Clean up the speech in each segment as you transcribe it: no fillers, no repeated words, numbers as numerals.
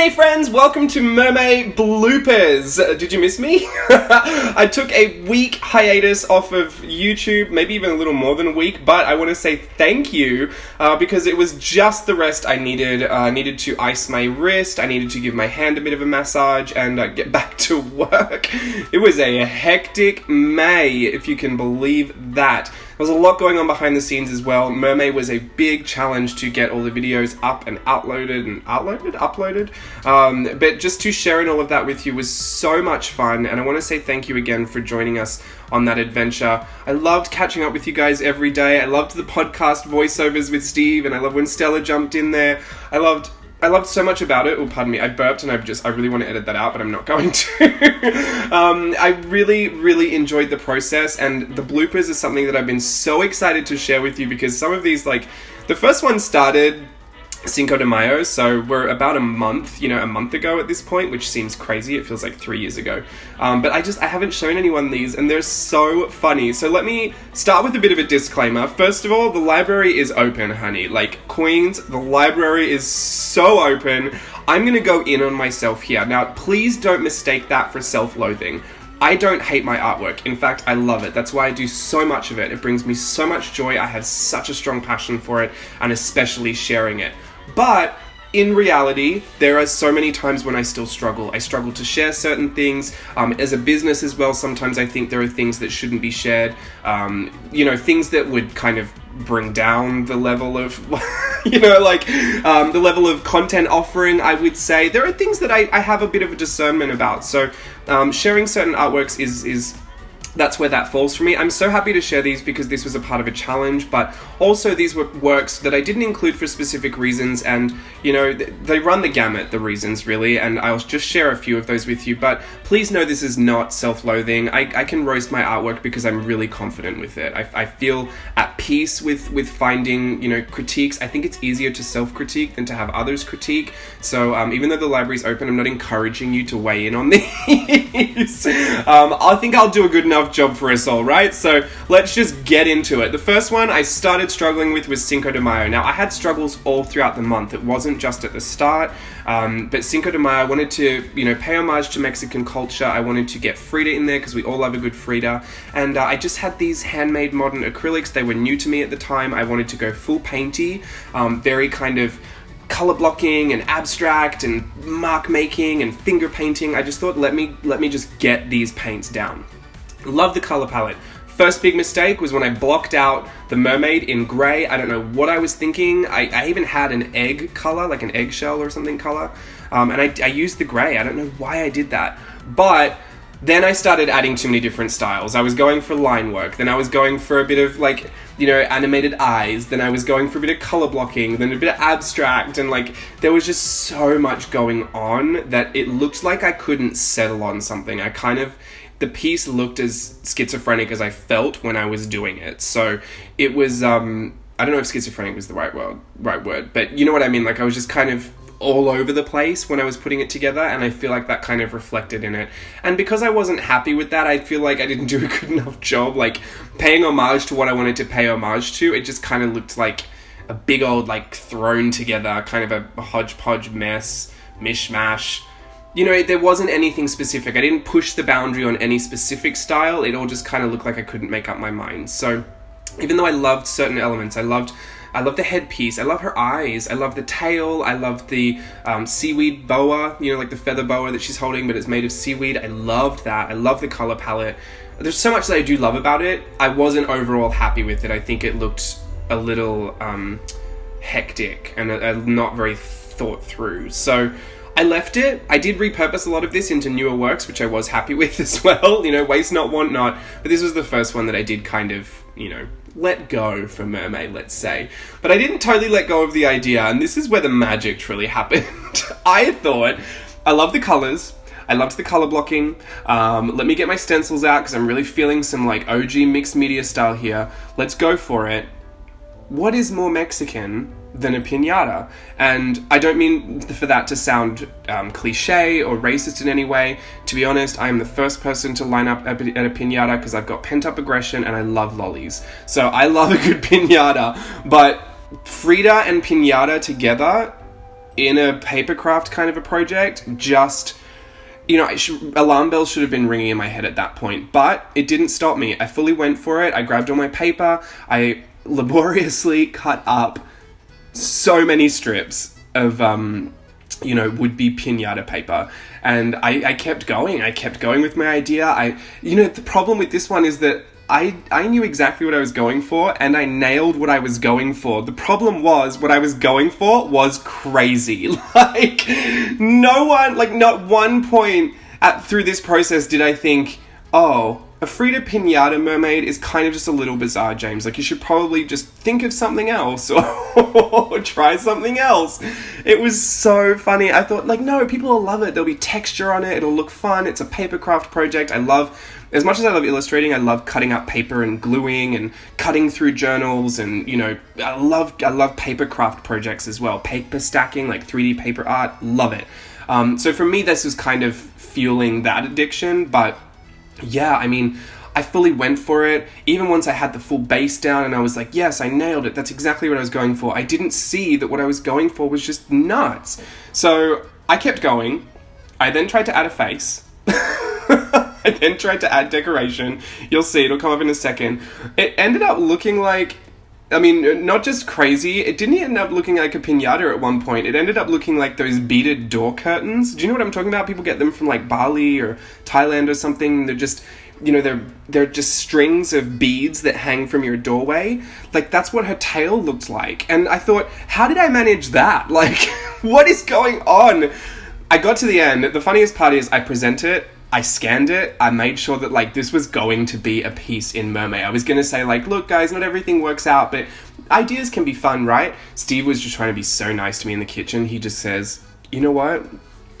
Hey friends, welcome to MERMAY bloopers. Did you miss me? I took a week hiatus off of YouTube, maybe even a little more than a week, but I want to say thank you because it was just the rest I needed. I needed to ice my wrist, I needed to give my hand a bit of a massage and get back to work. It was a hectic May, if you can believe that. There was a lot going on behind the scenes as well. MERMAY was a big challenge to get all the videos up and uploaded. But just to sharing all of that with you was so much fun, and I want to say thank you again for joining us on that adventure. I loved catching up with you guys every day. I loved the podcast voiceovers with Steve, and I love when Stella jumped in there. I loved so much about it. Oh, pardon me, I burped and I really want to edit that out, but I'm not going to. I really enjoyed the process, and the bloopers is something that I've been so excited to share with you because some of these, like, the first one started Cinco de Mayo, so we're about a month ago at this point, which seems crazy. It feels like 3 years ago. But I haven't shown anyone these, and they're so funny. So let me start with a bit of a disclaimer. First of all, the library is open, honey. Like, Queens, the library is so open. I'm gonna go in on myself here. Now, please don't mistake that for self-loathing. I don't hate my artwork. In fact, I love it. That's why I do so much of it. It brings me so much joy. I have such a strong passion for it, and especially sharing it. But in reality, there are so many times when I still struggle. I struggle to share certain things. As a business as well, sometimes I think there are things that shouldn't be shared. Things that would kind of bring down the level of, the level of content offering, I would say. There are things that I have a bit of a discernment about. So sharing certain artworks is that's where that falls for me. I'm so happy to share these because this was a part of a challenge, but also these were works that I didn't include for specific reasons, and they run the gamut, the reasons really, and I'll just share a few of those with you. But please know this is not self-loathing. I can roast my artwork because I'm really confident with it. I feel at peace with finding critiques. I think it's easier to self-critique than to have others critique. So even though the library's open, I'm not encouraging you to weigh in on these. I think I'll do a good enough job for us all, right? So let's just get into it. The first one I started struggling with was Cinco de Mayo. Now, I had struggles all throughout the month. It wasn't just at the start, but Cinco de Mayo, I wanted to, pay homage to Mexican culture. I wanted to get Frida in there because we all love a good Frida, and I just had these handmade modern acrylics. They were new to me at the time. I wanted to go full painty, very kind of color blocking and abstract and mark making and finger painting. I just thought, let me just get these paints down. Love the color palette. First big mistake was when I blocked out the mermaid in grey. I don't know what I was thinking. I even had an egg color, like an eggshell or something color, and I used the grey. I don't know why I did that, but then I started adding too many different styles. I was going for line work, then I was going for a bit of animated eyes, then I was going for a bit of color blocking, then a bit of abstract, and there was just so much going on that it looked like I couldn't settle on something. The piece looked as schizophrenic as I felt when I was doing it. So it was, I don't know if schizophrenic was the right word, but you know what I mean? I was just kind of all over the place when I was putting it together, and I feel like that kind of reflected in it. And because I wasn't happy with that, I feel like I didn't do a good enough job, paying homage to what I wanted to pay homage to. It just kind of looked like a big old, thrown together, kind of a hodgepodge mess, mishmash. There wasn't anything specific. I didn't push the boundary on any specific style. It all just kind of looked like I couldn't make up my mind. So even though I loved certain elements, I loved the headpiece, I love her eyes, I love the tail, I love the seaweed boa, the feather boa that she's holding, but it's made of seaweed. I loved that. I love the color palette. There's so much that I do love about it. I wasn't overall happy with it. I think it looked a little hectic and not very thought through. So I left it. I did repurpose a lot of this into newer works, which I was happy with as well. Waste not, want not. But this was the first one that I did kind of, let go for MERMAY, let's say. But I didn't totally let go of the idea, and this is where the magic truly happened. I thought, I love the colors. I loved the color blocking. Let me get my stencils out because I'm really feeling some OG mixed media style here. Let's go for it. What is more Mexican than a piñata? And I don't mean for that to sound cliche or racist in any way. To be honest, I am the first person to line up at a piñata because I've got pent-up aggression and I love lollies. So I love a good piñata, but Frida and piñata together in a papercraft kind of a project, just, alarm bells should have been ringing in my head at that point, but it didn't stop me. I fully went for it. I grabbed all my paper. I laboriously cut up so many strips of, would-be piñata paper. And I kept going. I kept going with my idea. The problem with this one is that I knew exactly what I was going for, and I nailed what I was going for. The problem was, what I was going for was crazy. Not one point through this process did I think, oh, a Frida Pinata mermaid is kind of just a little bizarre, James. You should probably just think of something else or try something else. It was so funny. I thought, no, people will love it. There'll be texture on it. It'll look fun. It's a papercraft project. As much as I love illustrating, I love cutting up paper and gluing and cutting through journals, and, I love papercraft projects as well. Paper stacking, 3D paper art, love it. So for me, this was kind of fueling that addiction, but yeah, I fully went for it. Even once I had the full base down and I was like, yes, I nailed it. That's exactly what I was going for. I didn't see that what I was going for was just nuts. So I kept going. I then tried to add a face. I then tried to add decoration. You'll see, it'll come up in a second. It ended up looking not just crazy, it didn't end up looking like a piñata at one point. It ended up looking like those beaded door curtains. Do you know what I'm talking about? People get them from Bali or Thailand or something. They're just, they're just strings of beads that hang from your doorway. That's what her tail looked like. And I thought, how did I manage that? What is going on? I got to the end. The funniest part is I present it, I scanned it, I made sure that this was going to be a piece in Mermay. I was going to say look guys, not everything works out, but ideas can be fun, right? Steve was just trying to be so nice to me in the kitchen. He just says, you know what?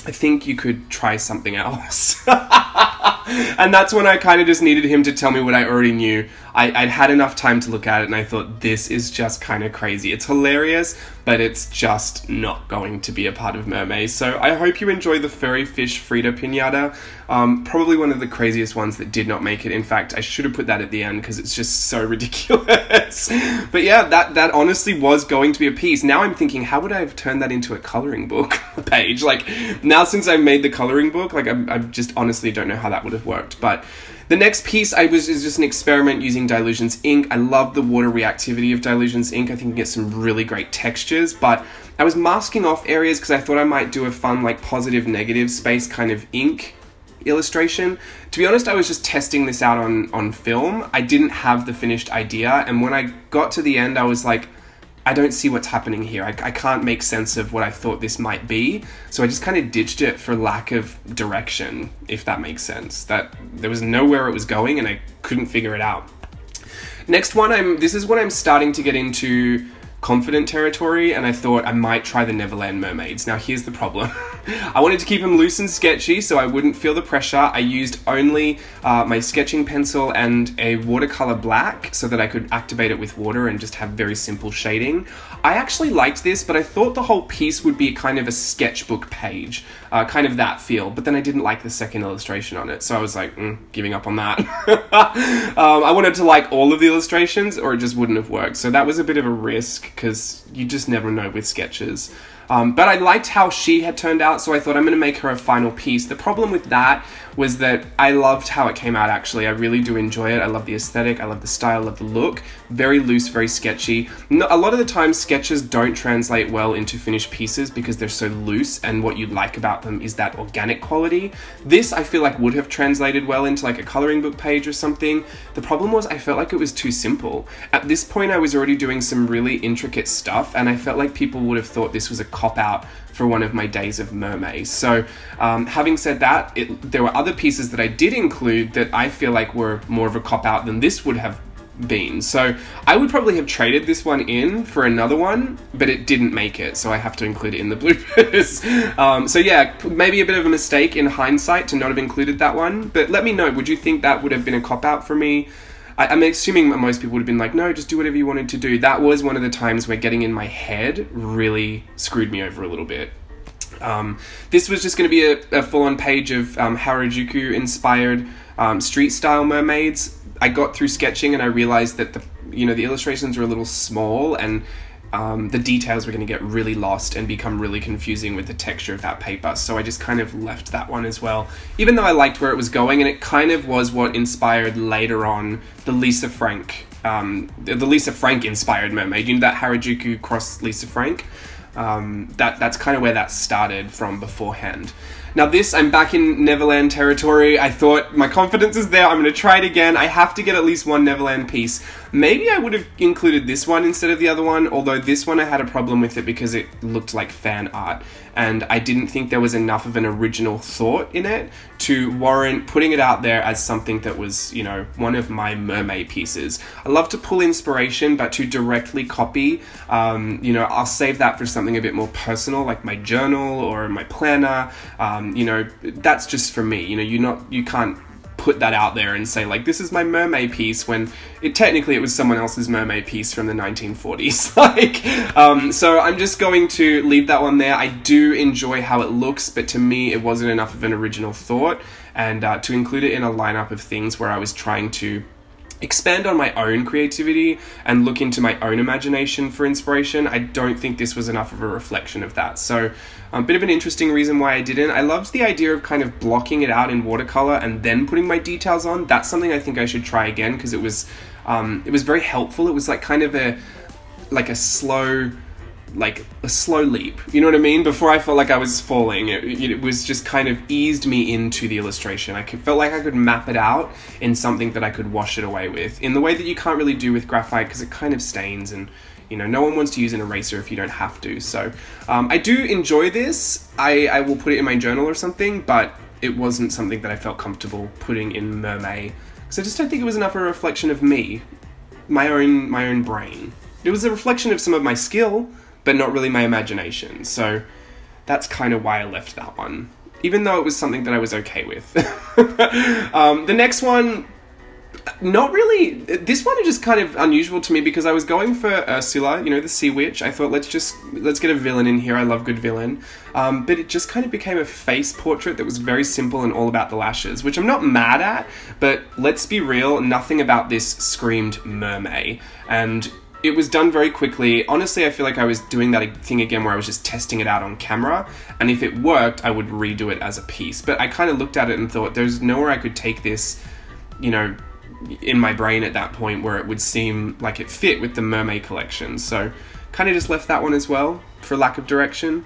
I think you could try something else. And that's when I kind of just needed him to tell me what I already knew. I'd had enough time to look at it, and I thought, this is just kind of crazy. It's hilarious, but it's just not going to be a part of Mermay. So I hope you enjoy the furry fish Frida Pinata. Probably one of the craziest ones that did not make it. In fact, I should have put that at the end because it's just so ridiculous. But yeah, that honestly was going to be a piece. Now I'm thinking, how would I have turned that into a coloring book page? Now since I made the coloring book, I just honestly don't know how that would have worked. But the next piece is just an experiment using Dylusions ink. I love the water reactivity of Dylusions ink. I think you can get some really great textures, but I was masking off areas because I thought I might do a fun positive negative space kind of ink illustration. To be honest, I was just testing this out on film. I didn't have the finished idea, and when I got to the end, I was like, I don't see what's happening here. I can't make sense of what I thought this might be. So I just kind of ditched it for lack of direction, if that makes sense. That there was nowhere it was going and I couldn't figure it out. Next one, this is when I'm starting to get into confident territory, and I thought I might try the Neverland mermaids. Now here's the problem. I wanted to keep them loose and sketchy so I wouldn't feel the pressure. I used only my sketching pencil and a watercolor black so that I could activate it with water and just have very simple shading. I actually liked this, but I thought the whole piece would be kind of a sketchbook page, kind of that feel, but then I didn't like the second illustration on it, so I was like, giving up on that. I wanted to like all of the illustrations or it just wouldn't have worked, so that was a bit of a risk because you just never know with sketches. But I liked how she had turned out, so I thought I'm going to make her a final piece. The problem with that was that I loved how it came out, actually. I really do enjoy it. I love the aesthetic, I love the style, I love the look. Very loose, very sketchy. A lot of the time, sketches don't translate well into finished pieces because they're so loose, and what you like about them is that organic quality. This, I feel like, would have translated well into like a coloring book page or something. The problem was I felt like it was too simple. At this point, I was already doing some really intricate stuff, and I felt like people would have thought this was a cop-out for one of my days of Mermay. So having said that, there were other pieces that I did include that I feel like were more of a cop-out than this would have been. So I would probably have traded this one in for another one, but it didn't make it, so I have to include it in the bloopers. So yeah, maybe a bit of a mistake in hindsight to not have included that one, but let me know, would you think that would have been a cop-out for me? I'm assuming most people would have been like, no, just do whatever you wanted to do. That was one of the times where getting in my head really screwed me over a little bit. This was just going to be a full-on page of Harajuku-inspired street-style mermaids. I got through sketching and I realized that the illustrations were a little small, and the details were going to get really lost and become really confusing with the texture of that paper. So I just kind of left that one as well, even though I liked where it was going, and it kind of was what inspired later on the Lisa Frank inspired mermaid. You know, that Harajuku cross Lisa Frank? That's kind of where that started from beforehand. Now this, I'm back in Neverland territory. I thought my confidence is there. I'm going to try it again. I have to get at least one Neverland piece. Maybe I would have included this one instead of the other one, although this one I had a problem with it because it looked like fan art. And I didn't think there was enough of an original thought in it to warrant putting it out there as something that was, you know, one of my mermaid pieces. I love to pull inspiration, but to directly copy, you know, I'll save that for something a bit more personal, like my journal or my planner. You know, that's just for me. You know, you can't put that out there and say, like, this is my mermaid piece, when it was someone else's mermaid piece from the 1940s. Like, so I'm just going to leave that one there. I do enjoy how it looks, but to me it wasn't enough of an original thought, and to include it in a lineup of things where I was trying to expand on my own creativity and look into my own imagination for inspiration, I don't think this was enough of a reflection of that. So a bit of an interesting reason why I didn't. I loved the idea of kind of blocking it out in watercolor and then putting my details on. That's something I think I should try again, because it was very helpful. It was like kind of a slow leap, you know what I mean? Before I felt like I was falling, it was just kind of eased me into the illustration. Felt like I could map it out in something that I could wash it away with, in the way that you can't really do with graphite, because it kind of stains, and you know, no one wants to use an eraser if you don't have to. So I do enjoy this. I will put it in my journal or something, but it wasn't something that I felt comfortable putting in MERMAY, because I just don't think it was enough of a reflection of me, my own brain. It was a reflection of some of my skill, but not really my imagination. So that's kind of why I left that one, even though it was something that I was okay with. The next one, not really. This one is just kind of unusual to me because I was going for Ursula, you know, the sea witch. I thought, let's get a villain in here. I love good villain. But it just kind of became a face portrait that was very simple and all about the lashes, which I'm not mad at, but let's be real, nothing about this screamed mermaid. And it was done very quickly. Honestly, I feel like I was doing that thing again where I was just testing it out on camera, and if it worked, I would redo it as a piece. But I kind of looked at it and thought, there's nowhere I could take this, you know, in my brain at that point where it would seem like it fit with the mermaid collection. So kind of just left that one as well for lack of direction.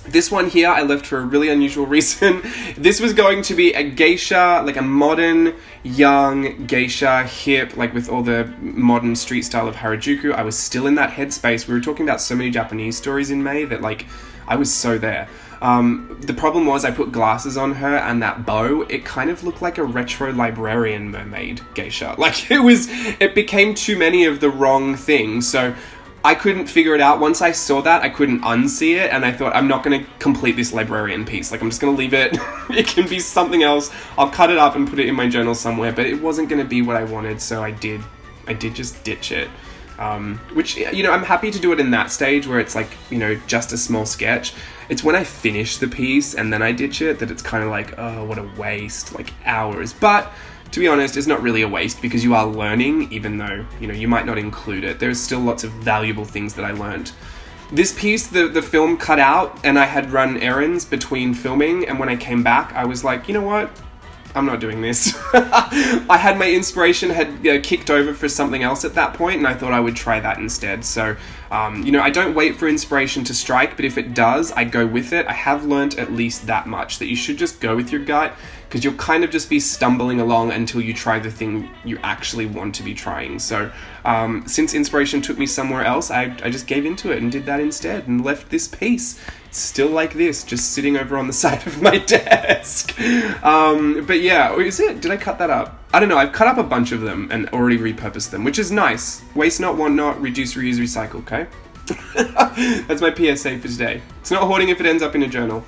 This one here I left for a really unusual reason. This was going to be a geisha, like a modern, young geisha, hip, like with all the modern street style of Harajuku. I was still in that headspace. We were talking about so many Japanese stories in May that, like, I was so there. The problem was I put glasses on her, and that bow, it kind of looked like a retro librarian mermaid geisha. Like, it became too many of the wrong things. So I couldn't figure it out. Once I saw that, I couldn't unsee it, and I thought, I'm not going to complete this librarian piece. Like, I'm just going to leave it. It can be something else. I'll cut it up and put it in my journal somewhere, but it wasn't going to be what I wanted, so I did just ditch it. Which, you know, I'm happy to do it in that stage where it's like, you know, just a small sketch. It's when I finish the piece and then I ditch it that it's kind of like, oh, what a waste, like hours. But to be honest, it's not really a waste because you are learning, even though, you know, you might not include it. There's still lots of valuable things that I learned. This piece, the film cut out, and I had run errands between filming, and when I came back, I was like, you know what? I'm not doing this. I had my inspiration had kicked over for something else at that point, and I thought I would try that instead. So, you know, I don't wait for inspiration to strike, but if it does, I go with it. I have learnt at least that much, that you should just go with your gut, because you'll kind of just be stumbling along until you try the thing you actually want to be trying. So, since inspiration took me somewhere else, I just gave into it and did that instead, and left this piece still like this, just sitting over on the side of my desk. But yeah, is it? Did I cut that up? I don't know. I've cut up a bunch of them and already repurposed them, which is nice. Waste not, want not, reduce, reuse, recycle, okay? That's my PSA for today. It's not hoarding if it ends up in a journal.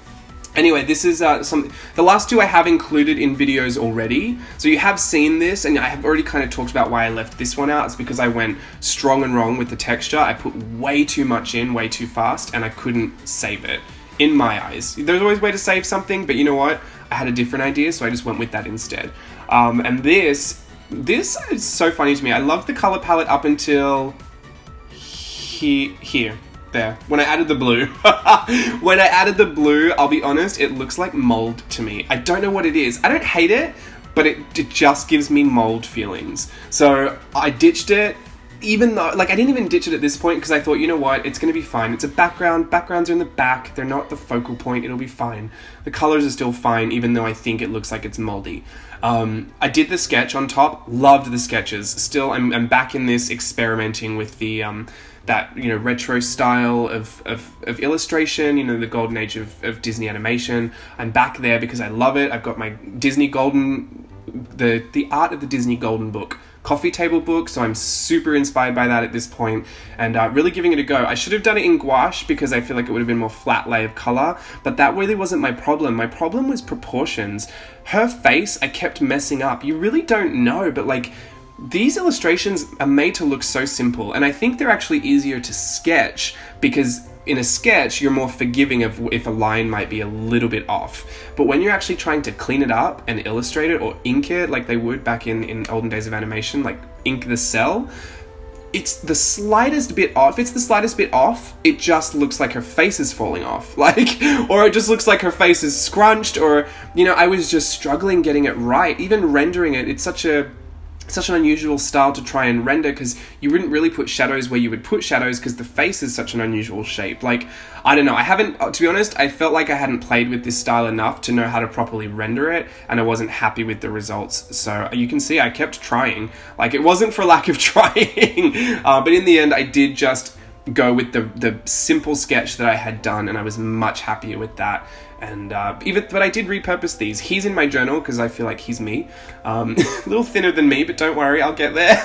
Anyway, this is the last two I have included in videos already. So you have seen this, and I have already kind of talked about why I left this one out. It's because I went strong and wrong with the texture. I put way too much in, way too fast, and I couldn't save it, in my eyes. There's always a way to save something, but you know what? I had a different idea, so I just went with that instead. And this is so funny to me. I loved the color palette up until here, there. When I added the blue, I'll be honest, it looks like mold to me. I don't know what it is. I don't hate it, but it just gives me mold feelings. So I ditched it, even though, like, I didn't even ditch it at this point because I thought, you know what, it's going to be fine. It's a background. Backgrounds are in the back. They're not the focal point. It'll be fine. The colors are still fine, even though I think it looks like it's moldy. I did the sketch on top. Loved the sketches. Still, I'm back in this experimenting with the that, you know, retro style of illustration, you know, the golden age of Disney animation. I'm back there because I love it. I've got my Disney Golden, the Art of the Disney Golden book, coffee table book, so I'm super inspired by that at this point, and really giving it a go. I should have done it in gouache because I feel like it would have been more flat lay of color, but that really wasn't my problem. My problem was proportions. Her face, I kept messing up. You really don't know, but like, these illustrations are made to look so simple, and I think they're actually easier to sketch because in a sketch, you're more forgiving of if a line might be a little bit off. But when you're actually trying to clean it up and illustrate it or ink it like they would back in olden days of animation, like ink the cell, it's the slightest bit off. If it's the slightest bit off, it just looks like her face is falling off. Like, or it just looks like her face is scrunched, or, you know, I was just struggling getting it right. Even rendering it, it's such an unusual style to try and render because you wouldn't really put shadows where you would put shadows because the face is such an unusual shape. Like, I don't know, I haven't, to be honest, I felt like I hadn't played with this style enough to know how to properly render it, and I wasn't happy with the results. So you can see I kept trying. Like, it wasn't for lack of trying, but in the end I did just go with the simple sketch that I had done, and I was much happier with that. And but I did repurpose these. He's in my journal because I feel like he's me. A little thinner than me, but don't worry, I'll get there.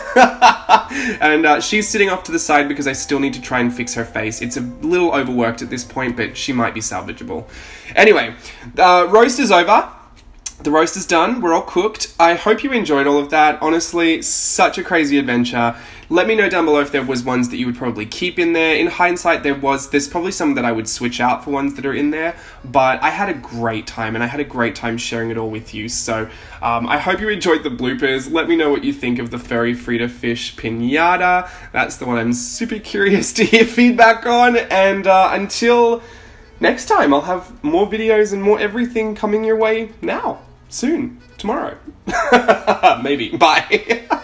And she's sitting off to the side because I still need to try and fix her face. It's a little overworked at this point, but she might be salvageable. Anyway, roast is over. The roast is done. We're all cooked. I hope you enjoyed all of that. Honestly, such a crazy adventure. Let me know down below if there was ones that you would probably keep in there. In hindsight, there's probably some that I would switch out for ones that are in there, but I had a great time, and I had a great time sharing it all with you. So I hope you enjoyed the bloopers. Let me know what you think of the furry Frida fish pinata. That's the one I'm super curious to hear feedback on. And until next time, I'll have more videos and more everything coming your way now, soon, tomorrow. Maybe. Bye.